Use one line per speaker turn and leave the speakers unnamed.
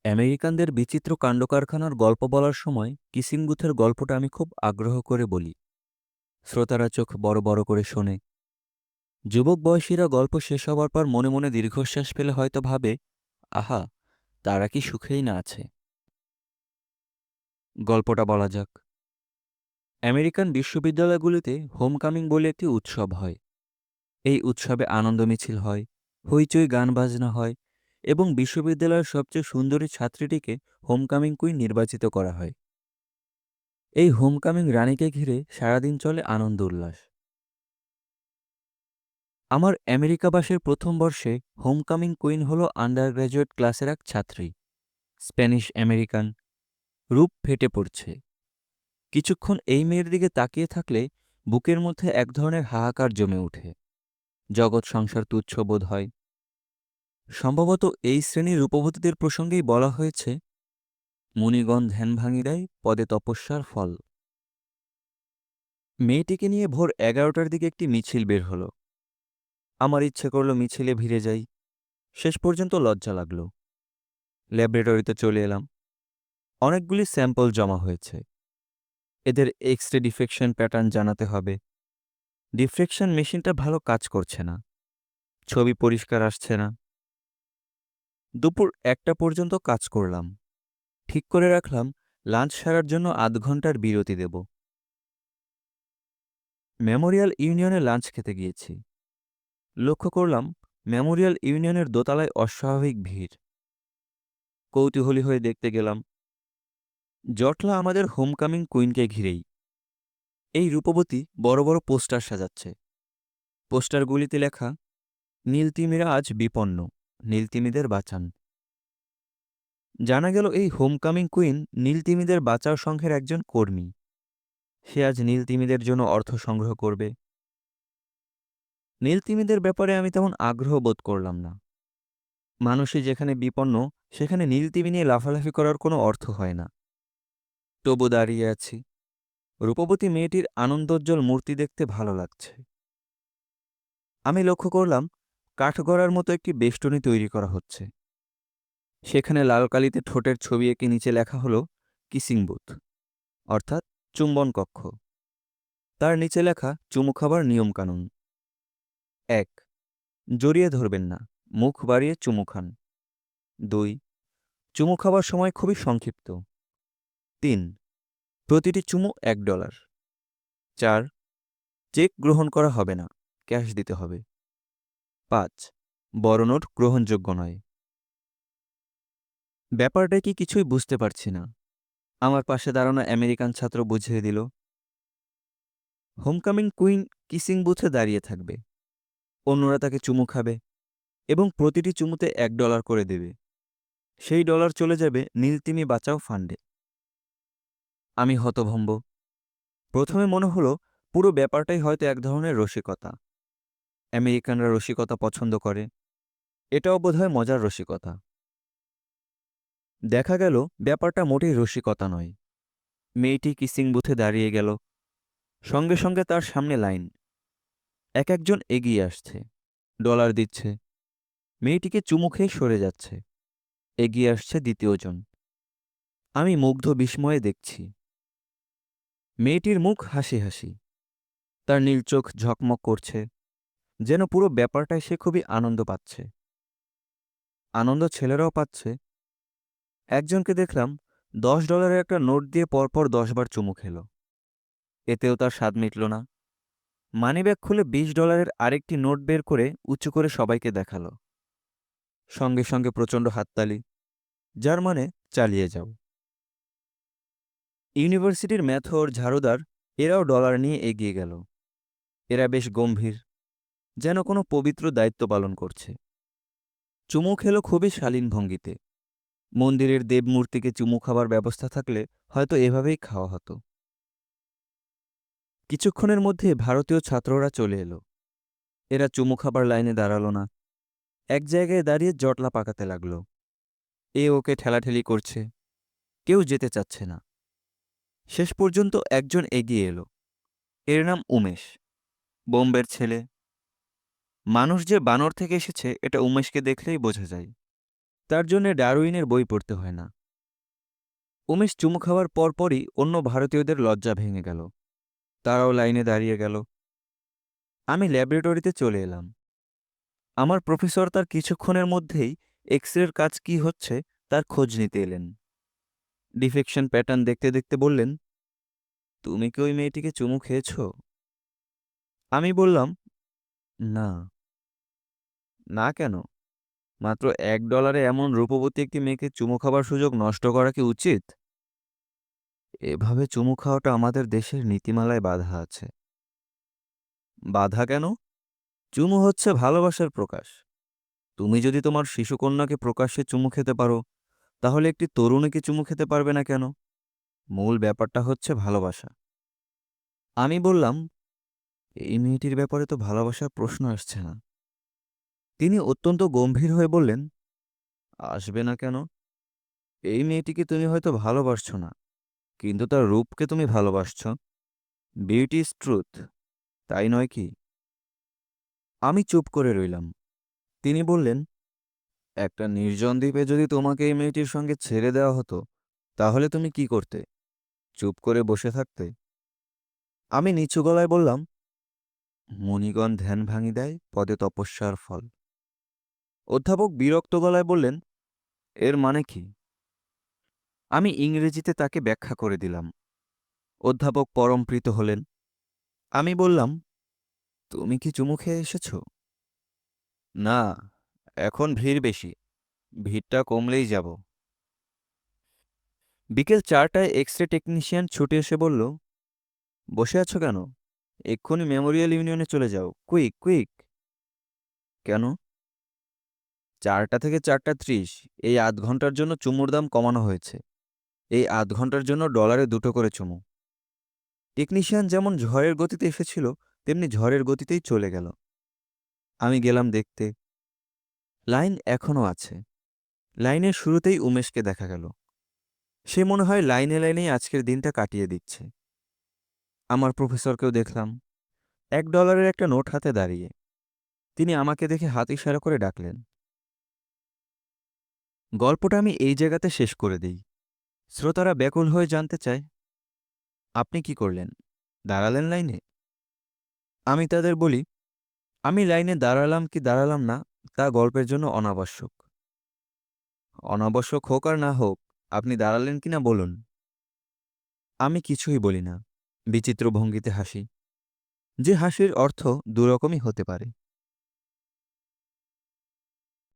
আমেরিকানদের বিচিত্র কাণ্ডকারখানার গল্প বলার সময় কিসিং বুথের গল্পটা আমি খুব আগ্রহ করে বলি। শ্রোতারা চোখ বড় বড় করে শোনে। যুবক বয়সীরা গল্প শেষ হবার পর মনে মনে দীর্ঘশ্বাস ফেলে হয়তো ভাবে, আহা, তারা কি সুখেই না আছে। গল্পটা বলা যাক। আমেরিকান বিশ্ববিদ্যালয়গুলিতে হোমকামিং বলে একটি উৎসব হয়। এই উৎসবে আনন্দ মিছিল হয়, হইচই গান বাজনা হয়, এবং বিশ্ববিদ্যালয়ের সবচেয়ে সুন্দরী ছাত্রীটিকে হোমকামিং কুইন নির্বাচিত করা হয়। এই হোমকামিং রানীকে ঘিরে সারাদিন চলে আনন্দ উল্লাস। আমার আমেরিকাবাসের প্রথম বর্ষে হোমকামিং কুইন হল আন্ডার গ্র্যাজুয়েট ক্লাসের এক ছাত্রী। স্প্যানিশ আমেরিকান, রূপ ফেটে পড়ছে। কিছুক্ষণ এই মেয়ের দিকে তাকিয়ে থাকলে বুকের মধ্যে এক ধরনের হাহাকার জমে ওঠে। জগৎ সংসার তুচ্ছ বোধ হয়। সম্ভবত এই শ্রেণীর রূপবতীদের প্রসঙ্গেই বলা হয়েছে, মুনিগণ ধ্যান ভাঙি দেয় পদে তপস্যার ফল। মেয়েটিকে নিয়ে ভোর 11টার দিকে একটি মিছিল বের হলো। আমার ইচ্ছে করল মিছিলে ভিড়ে যাই। শেষ পর্যন্ত লজ্জা লাগল। ল্যাবরেটরিতে চলে এলাম। অনেকগুলি স্যাম্পল জমা হয়েছে। এদের এক্স রে ডিফ্রেকশন প্যাটার্ন জানাতে হবে। ডিফ্রেকশন মেশিনটা ভালো কাজ করছে না। ছবি পরিষ্কার আসছে না। দুপুর 1টা পর্যন্ত কাজ করলাম। ঠিক করে রাখলাম লাঞ্চ সারার জন্য আধ ঘন্টার বিরতি দেব। মেমোরিয়াল ইউনিয়নে লাঞ্চ খেতে গিয়েছি। লক্ষ্য করলাম মেমোরিয়াল ইউনিয়নের দোতলায় অস্বাভাবিক ভিড়। কৌতূহলী হয়ে দেখতে গেলাম। জটলা আমাদের হোমকামিং কুইনকে ঘিরেই। এই রূপবতী বড় বড় পোস্টার সাজাচ্ছে। পোস্টারগুলিতে লেখা, নীলতিমিরা আজ বিপন্ন, নীলতিমিদের বাঁচান। জানা গেল এই হোমকামিং কুইন নীলতিমিদের বাঁচাও সংঘের একজন কর্মী। সে আজ নীলতিমিদের জন্য অর্থ সংগ্রহ করবে। নীলতিমিদের ব্যাপারে আমি তেমন আগ্রহ বোধ করলাম না। মানুষই যেখানে বিপন্ন সেখানে নীলতিমি নিয়ে লাফালাফি করার কোনো অর্থ হয় না। তবু দাঁড়িয়ে আছি। রূপবতী মেয়েটির আনন্দোজ্জ্বল মূর্তি দেখতে ভালো লাগছে। আমি লক্ষ্য করলাম কাঠগড়ার মতো একটি বেষ্টনী তৈরি করা হচ্ছে। সেখানে লাল কালিতে ঠোঁটের ছবি এঁকে নিচে লেখা হলো কিসিং বুথ, অর্থাৎ চুম্বন কক্ষ। তার নিচে লেখা চুমু খাবার নিয়মকানুন। 1. জড়িয়ে ধরবেন না, মুখ বাড়িয়ে চুমু খান। 2. চুমু খাবার সময় খুবই সংক্ষিপ্ত। 3. প্রতিটি চুমু $1। 4. চেক গ্রহণ করা হবে না, ক্যাশ দিতে হবে। 5. বড় নোট গ্রহণযোগ্য নয়। ব্যাপারটা কি কিছুই বুঝতে পারছি না। আমার পাশে দাঁড়ানো আমেরিকান ছাত্র বুঝিয়ে দিল, হোমকামিং কুইন কিসিং বুথে দাঁড়িয়ে থাকবে। অন্যরা তাকে চুমু খাবে এবং প্রতিটি চুমুতে $1 করে দেবে। সেই ডলার চলে যাবে নীলতিমি বাঁচাও ফান্ডে। আমি হতভম্ব। প্রথমে মনে হলো পুরো ব্যাপারটাই হয়তো এক ধরনের রসিকতা। আমেরিকানরা রসিকতা পছন্দ করে। এটাও বোধহয় মজার রসিকতা। দেখা গেল ব্যাপারটা মোটেই রসিকতা নয়। মেয়েটি কিসিং বুথে দাঁড়িয়ে গেল। সঙ্গে সঙ্গে তার সামনে লাইন। এক একজন এগিয়ে আসছে, ডলার দিচ্ছে। মেয়েটিকে চুমু খেয়ে সরে যাচ্ছে। এগিয়ে আসছে দ্বিতীয়জন। আমি মুগ্ধ বিস্ময়ে দেখছি। মেয়েটির মুখ হাসি হাসি। তার নীল চোখ ঝকমক করছে, যেন পুরো ব্যাপারটায় সে খুবই আনন্দ পাচ্ছে। আনন্দ ছেলেরাও পাচ্ছে। একজনকে দেখলাম $10 একটা নোট দিয়ে পরপর 10 বার চুমু খেল। এতেও তার স্বাদ মিটল না। মানিব্যাগ খুলে $20 আরেকটি নোট বের করে উঁচু করে সবাইকে দেখাল। সঙ্গে সঙ্গে প্রচণ্ড হাততালি, যার মানে চালিয়ে যাও। ইউনিভার্সিটির ম্যাথর, ঝাড়ুদার এরাও ডলার নিয়ে এগিয়ে গেল। এরা বেশ গম্ভীর, যেন কোনো পবিত্র দায়িত্ব পালন করছে। চুমু খেল খুবই শালীন ভঙ্গিতে। মন্দিরের দেবমূর্তিকে চুমু খাবার ব্যবস্থা থাকলে হয়তো এভাবেই খাওয়া হতো। কিছুক্ষণের মধ্যে ভারতীয় ছাত্ররা চলে এলো। এরা চুমু খাবার লাইনে দাঁড়াল না। এক জায়গায় দাঁড়িয়ে জটলা পাকাতে লাগল। এ ওকে ঠেলাঠেলি করছে। কেউ যেতে চাচ্ছে না। শেষ পর্যন্ত একজন এগিয়ে এলো। এর নাম উমেশ। বোম্বের ছেলে। মানুষ যে বানর থেকে এসেছে এটা উমেশকে দেখলেই বোঝা যায়। তার জন্য ডারউইনের বই পড়তে হয় না। উমেশ চুমু খাওয়ার পরপরই অন্য ভারতীয়দের লজ্জা ভেঙে গেল। তারাও লাইনে দাঁড়িয়ে গেল। আমি ল্যাবরেটরিতে চলে এলাম। আমার প্রফেসর তার কিছুক্ষণের মধ্যেই এক্স-রের কাজ কি হচ্ছে তার খোঁজ নিতে এলেন। ডিফেকশন প্যাটার্ন দেখতে দেখতে বললেন, তুমি কি ওই মেয়েটিকে চুমু খেয়েছ? আমি বললাম, না। না কেন? মাত্র $1 এমন রূপবতী একটি মেয়েকে চুমু খাবার সুযোগ নষ্ট করা কি উচিত? এভাবে চুমু খাওয়াটা আমাদের দেশের নীতিমালায় বাধা আছে। বাধা কেন? চুমু হচ্ছে ভালোবাসার প্রকাশ। তুমি যদি তোমার শিশুকন্যাকে প্রকাশ্যে চুমু খেতে পারো, তাহলে একটি তরুণীকে চুমু খেতে পারবে না কেন? মূল ব্যাপারটা হচ্ছে ভালোবাসা। আমি বললাম, এই মেয়েটির ব্যাপারে তো ভালোবাসার প্রশ্ন আসছে না। তিনি অত্যন্ত গম্ভীর হয়ে বললেন, আসবে না কেন? এই মেয়েটিকে তুমি হয়তো ভালোবাসছ না, কিন্তু তার রূপকে তুমি ভালোবাসছ। বিউটি ইজ ট্রুথ, তাই নয় কি? আমি চুপ করে রইলাম। তিনি বললেন, একটা নির্জন দ্বীপে যদি তোমাকে এই মেয়েটির সঙ্গে ছেড়ে দেওয়া হতো, তাহলে তুমি কি করতে? চুপ করে বসে থাকতে? আমি নিচু গলায় বললাম, মুনিগণ ধ্যান ভাঙি দেয় পদে তপস্যার ফল। অধ্যাপক বিরক্ত গলায় বললেন, এর মানে কি? আমি ইংরেজিতে তাকে ব্যাখ্যা করে দিলাম। অধ্যাপক পরমপ্রীত হলেন। আমি বললাম, তুমি কি চুমু খেয়ে এসেছ? না, এখন ভিড় বেশি। ভিড়টা কমলেই যাব। বিকেল 4টায় এক্স-রে টেকনিশিয়ান ছুটে এসে বলল, বসে আছো কেন? এক্ষুনি মেমোরিয়াল ইউনিয়নে চলে যাও, কুইক কুইক। কেন? 4টা থেকে 4টা 30 এই আধ ঘন্টার জন্য চুমুর দাম কমানো হয়েছে। এই আধ ঘন্টার জন্য $2 করে চুমু। টেকনিশিয়ান যেমন ঝড়ের গতিতে এসেছিল, তেমনি ঝড়ের গতিতেই চলে গেল। আমি গেলাম দেখতে। লাইন এখনও আছে। লাইনের শুরুতেই উমেশকে দেখা গেল। সে মনে হয় লাইনে লাইনেই আজকের দিনটা কাটিয়ে দিচ্ছে। আমার প্রফেসরকেও দেখলাম, $1 একটা নোট হাতে দাঁড়িয়ে। তিনি আমাকে দেখে হাত ইশারা করে ডাকলেন। গল্পটা আমি এই জায়গাতে শেষ করে দিই। শ্রোতারা ব্যাকুল হয়ে জানতে চায়, আপনি কি করলেন? দাঁড়ালেন লাইনে? আমি তাদের বলি, আমি লাইনে দাঁড়ালাম কি দাঁড়ালাম না, তা গল্পের জন্য অনাবশ্যক। অনাবশ্যক হোক আর না হোক, আপনি দাঁড়ালেন কিনা বলুন। আমি কিছুই বলি না, বিচিত্র ভঙ্গিতে হাসি, যে হাসির অর্থ দুরকমই হতে পারে।